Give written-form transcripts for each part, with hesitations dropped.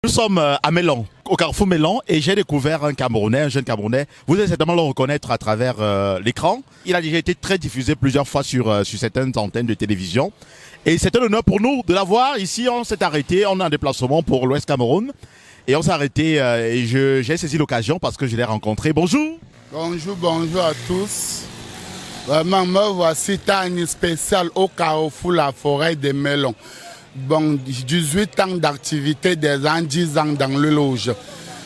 Nous sommes à Mélan, au carrefour Mélan, et j'ai découvert un Camerounais, un jeune Camerounais. Vous allez certainement le reconnaître à travers l'écran. Il a déjà été très diffusé plusieurs fois sur certaines antennes de télévision. Et c'est un honneur pour nous de l'avoir. Ici, on s'est arrêté, on est en déplacement pour l'Ouest Cameroun. Et on s'est arrêté et j'ai saisi l'occasion parce que je l'ai rencontré. Bonjour. Bonjour à tous. Vraiment, me voici Tani spécial au carrefour La Forêt de Mélan. Bon, 18 ans d'activité, des ans, 10 ans dans le loge.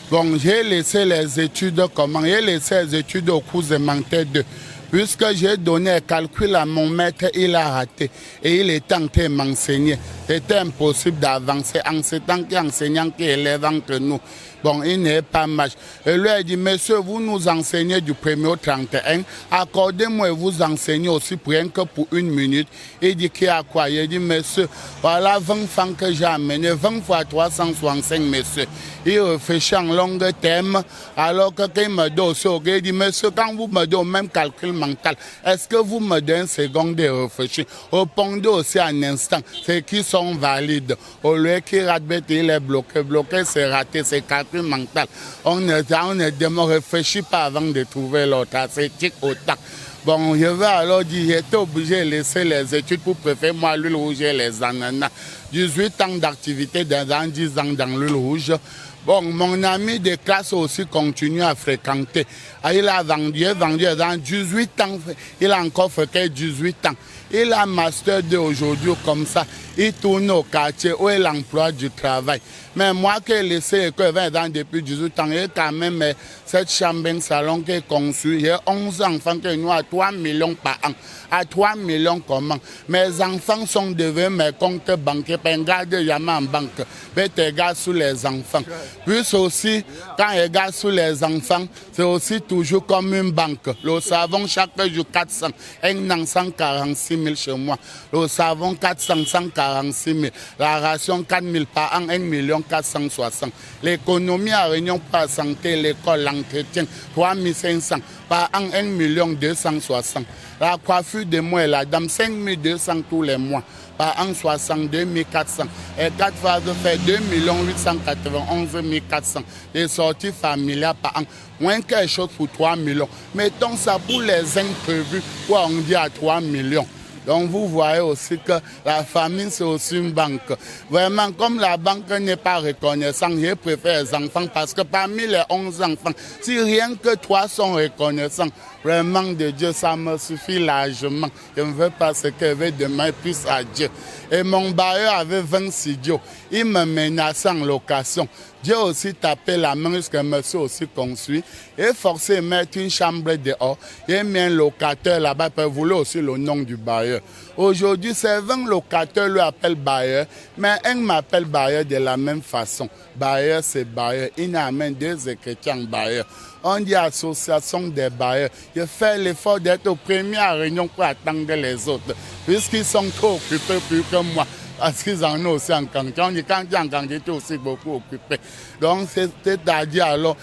Bon, j'ai laissé les études, j'ai laissé les études au cours de Manté 2. Puisque j'ai donné un calcul à mon maître, il a raté. Et il est tenté de m'enseigner. C'était impossible d'avancer en ce temps qu'enseignant qui élève entre nous. Bon, il n'est pas mâche. Et lui a dit, monsieur, vous nous enseignez du 1er au 31. Accordez-moi et vous enseignez aussi pour rien que pour 1 minute. Il dit, qui a quoi? Il dit, monsieur, voilà 20 francs que j'ai amené, 20 fois 365, monsieur. Il réfléchit en long terme, alors que quand il me donne aussi, il dit, monsieur, quand vous me donnez même calcul mental, est-ce que vous me donnez une seconde de réfléchir? Répondez aussi un instant, c'est qui sont valides. Au lieu qu'il rate bête, il est bloqué. Bloqué, c'est raté, c'est calcul mental. On ne réfléchit pas avant de trouver l'autre, c'est tic au tac. Bon, je vais alors dire, j'étais obligé de laisser les études pour préférer moi l'huile rouge et les ananas. 18 ans d'activité, 10 ans dans l'huile rouge. Bon, mon ami de classe aussi continue à fréquenter. Il a vendu dans 18 ans, il a encore fait 18 ans. Il a master 2 aujourd'hui comme ça. Il tourne au quartier où il emploie du travail. Mais moi qui ai laissé l'école 20 ans depuis 18 ans, j'ai quand même cette chambre de salon qui est conçue. J'ai 11 enfants qui nous à 3 millions par an. À 3 millions comment? Mes enfants sont devenus mes comptes bancaires. Garde jamais en banque. Mais tu regardes sous les enfants. Puis aussi, quand je regarde sous les enfants, c'est aussi toujours comme une banque. Le savon chaque jour 400. Un an 146 000 chez moi. Le savon 400, 146 000. La ration 4 000 par an, 1 million 460. L'économie à Réunion pour la santé, l'école, l'entretien, 3 500. Par an, 1 million 260. La coiffure de moi et la dame, 5 200 tous les mois. Par an, 62 400. Et 4 fois de fait 2 891 400. Les sorties familiales par an. Moins quelque chose pour 3 millions. Mettons ça pour les imprévus, où on dit à 3 millions. Donc vous voyez aussi que la famille c'est aussi une banque. Vraiment, comme la banque n'est pas reconnaissante, je préfère les enfants parce que parmi les 11 enfants, si rien que 3 sont reconnaissants, vraiment de Dieu, ça me suffit largement. Je ne veux pas ce que je veux demain plus à Dieu. Et mon bailleur avait 26 dios. Il me menaçait en location. Dieu aussi tapé la main jusqu'à monsieur aussi construit. Et forcé de mettre une chambre dehors. Et mis un locataire là-bas pour vouloir aussi le nom du bailleur. Aujourd'hui, c'est 20 locataires lui appellent bailleur. Mais un m'appelle bailleur de la même façon. Bailleur, c'est bailleur. Il n'amène 2 écritures en bailleur. On dit association des bailleurs. Je fais l'effort d'être au premier à réunion pour attendre les autres. Puisqu'ils sont trop occupés plus que moi. Parce qu'ils en ont aussi en quantité. On dit quand tu es en quantité, tu es aussi beaucoup occupé. Donc, c'est-à-dire alors,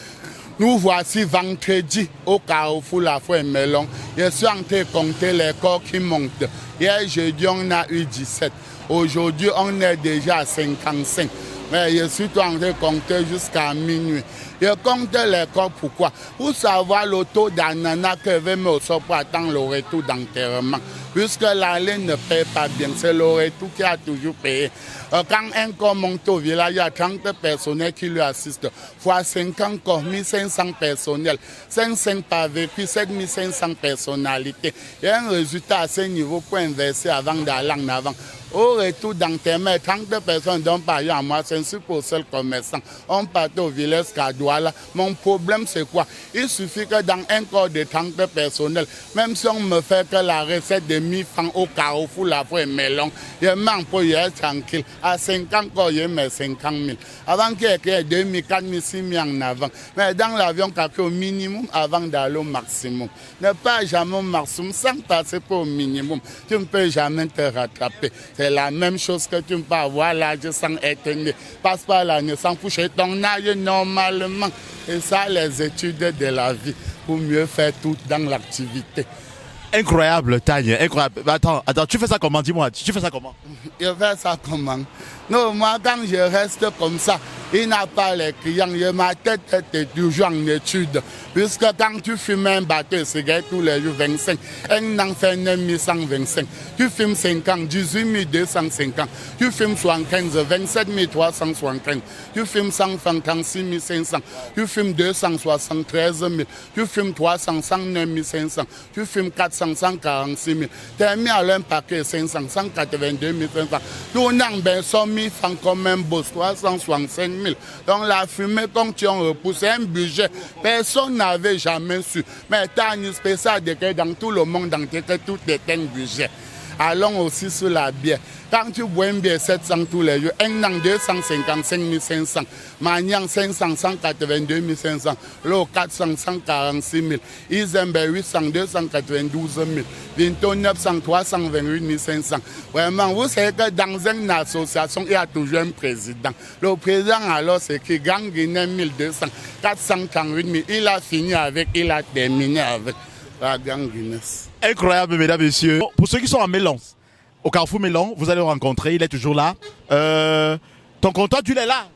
nous voici vendredi au carrefour La Forêt Mélan. Je suis en train de compter les corps qui montent. Hier jeudi, on a eu 17. Aujourd'hui, on est déjà à 55. Mais je suis en train de compter jusqu'à minuit. Je compte les corps, pourquoi? Pour savoir le taux d'ananas que je vais me sortir pour attendre le retour d'enterrement. Puisque l'allée ne paye pas bien, c'est le retour qui a toujours payé. Quand un corps monte au village, il y a 30 personnels qui lui assistent. Fois 50 corps, 1500 personnels. 5 par vécu, 7500 personnalités. Il y a un résultat à ce niveau pour investir avant d'aller en avant. Au retour d'enterrement, 30 personnes dont par à moi, c'est un super seul commerçant. On partait au village Kadouala. Mon problème, c'est quoi? Il suffit que dans un corps de 30 personnels, même si on me fait que la recette de 1000 francs au carrefour La Forêt Mélan, je m'en peux y être tranquille. À 50 corps, je mets 50 000. Avant qu'il y ait 2 000, 4 000, 6 000 en avant. Mais dans l'avion, au minimum avant d'aller au maximum. Ne pas jamais au maximum sans passer pour au minimum. Tu ne peux jamais te rattraper. C'est la même chose que tu ne peux avoir l'âge sans être né. Passe par la naissance pour chercher ton âge normalement. Et ça, les études de la vie, pour mieux faire tout dans l'activité. Incroyable, Tanya, incroyable. Attends, tu fais ça comment? Dis-moi, tu fais ça comment? Je fais ça comment? Non, moi, quand je reste comme ça, il n'a pas les clients. Ma tête est toujours en étude. Puisque quand tu fumes un bateau de cigarette tous les jours, 25, un an fait 9125. Tu fumes 50, 18 250. Tu fumes 75, 27 375. Tu fumes 156 500. Tu fumes 273 000. Tu fumes 300, 109 500. Tu fumes 400, 146 000. Tu as mis à l'un paquet 500, 182 500. Tout n'en ben somme francs comme un boss, 365 000. Donc la fumée, quand tu en repousses, un budget, personne n'avait jamais su. Mais tu as une spéciale de que dans tout le monde entier, que tout est un budget. Allons aussi sur la bière. Quand tu bois une bière 700 tous les jours, un an 255 500, Magnan 500, 182 500, l'eau 400, 146 000, Izembe 800, 292 000, Vinto 900, 328 500. Vraiment, vous savez que dans une association, il y a toujours un président. Le président, alors, c'est qui gagne 1200, 448 000. Il a fini avec, il a terminé avec la gang Guinness. Incroyable, mesdames, messieurs. Pour ceux qui sont à Mélan, au Carrefour Mélan, vous allez le rencontrer, il est toujours là. Ton comptoir d'huile est là?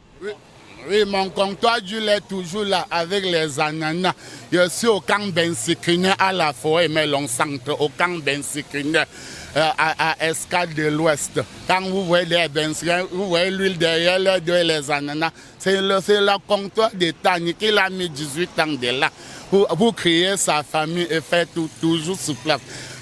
Oui, mon comptoir d'huile est toujours là avec les ananas. Je suis au camp Bensikine à la forêt Mélan Centre, au camp Bensikine à Escale de l'Ouest. Quand vous voyez les Bensikine, vous voyez l'huile derrière les ananas. C'est le comptoir de Tani qui a mis 18 ans de là. Pour créer sa famille et faire tout, toujours sur place.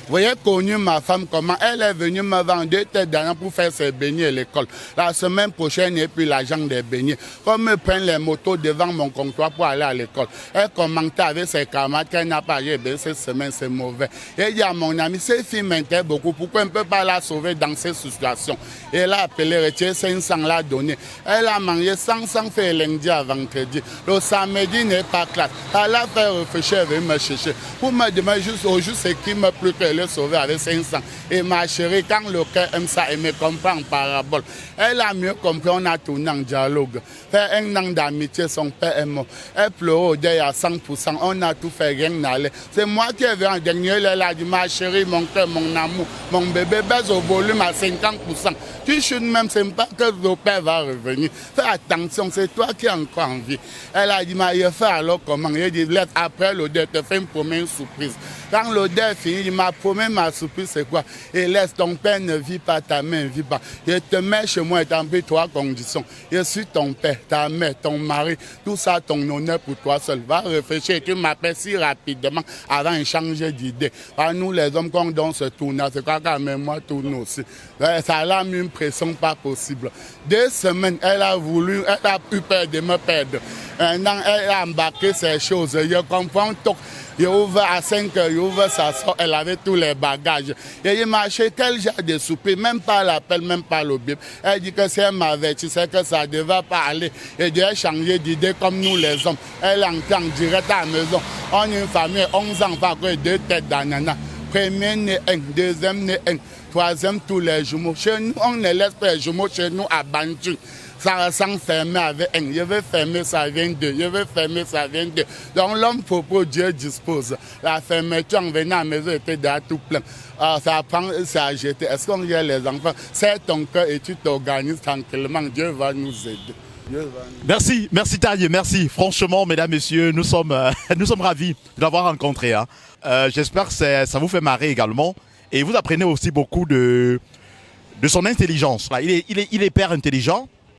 Vous voyez, connu ma femme comment elle est venue me vendre 2 têtes d'âne pour faire ses beignets à l'école. La semaine prochaine, et puis l'argent des beignets. Comme me prennent les motos devant mon comptoir pour aller à l'école. Elle commentait avec ses camarades qu'elle n'a pas eu. Cette semaine, c'est mauvais. Et il dit à mon ami, ces filles m'intéressent beaucoup. Pourquoi on ne peut pas la sauver dans ces situations? Et elle a appelé, retiré 500, l'a donné. Elle a mangé 100 fait lundi à vendredi. Le samedi n'est pas classe. Elle a fait réfléchir, elle veut me chercher. Pour me demander juste au jour, c'est qui me plus que le sauver avec 500. Et ma chérie, quand le cœur aime ça, elle me comprend en parabole. Elle a mieux compris, on a tourné en dialogue. Fait un an d'amitié, son père est mort. Elle pleurait au deuil à 100%. On a tout fait, rien n'allait. C'est moi qui ai vu en dernier, elle a dit, ma chérie, mon cœur, mon amour, mon bébé baisse au volume à 50%. Tu chutes même, c'est pas que le père va revenir. Fais attention, c'est toi qui as encore envie. Elle a dit, mais il fait alors comment? Il dit, laisse après l'odeur, te fait une première surprise. Quand l'odeur finit, il m'a promis ma surprise, c'est quoi? Et laisse ton père ne vit pas, ta mère ne vit pas. Je te mets chez moi et t'en prie 3 conditions. Je suis ton père, ta mère, ton mari, tout ça, ton honneur pour toi seul. Va réfléchir et tu m'appelles si rapidement avant de changer d'idée. Par nous, les hommes, quand on se tourne, c'est quoi quand même moi tourne aussi. Ça a mis une pression pas possible. 2 semaines, elle a eu peur de me perdre. Un an, elle a embarqué ces choses. Je comprends tout. Il ouvre à 5 heures, il ouvre sa soeur, elle avait tous les bagages. Et il m'a acheté quel genre de souper, même pas l'appel, même pas le bip. Elle dit que si elle m'avait, tu sais que ça ne devait pas aller. Et devait changer d'idée comme nous les hommes. Elle entend direct à la maison. On est une famille, 11 enfants, 2 têtes d'ananas. Premier né 1, deuxième né 1, troisième tous les jumeaux. Chez nous, on ne laisse pas les jumeaux chez nous à Bantu. Ça sent fermer avec un. Je vais fermer, ça vient 2. Je vais fermer, ça vient 2. Donc l'homme propose, Dieu dispose. La fermeture en venant à la maison était déjà tout plein. Alors, ça prend, c'est à jeter. Est-ce qu'on y a les enfants? C'est ton cœur et tu t'organises tranquillement. Dieu va nous aider. Merci, merci Tanier, merci. Franchement, mesdames, messieurs, nous sommes ravis de l'avoir rencontré. Hein. J'espère que ça vous fait marrer également. Et vous apprenez aussi beaucoup de son intelligence. Il est hyper intelligent.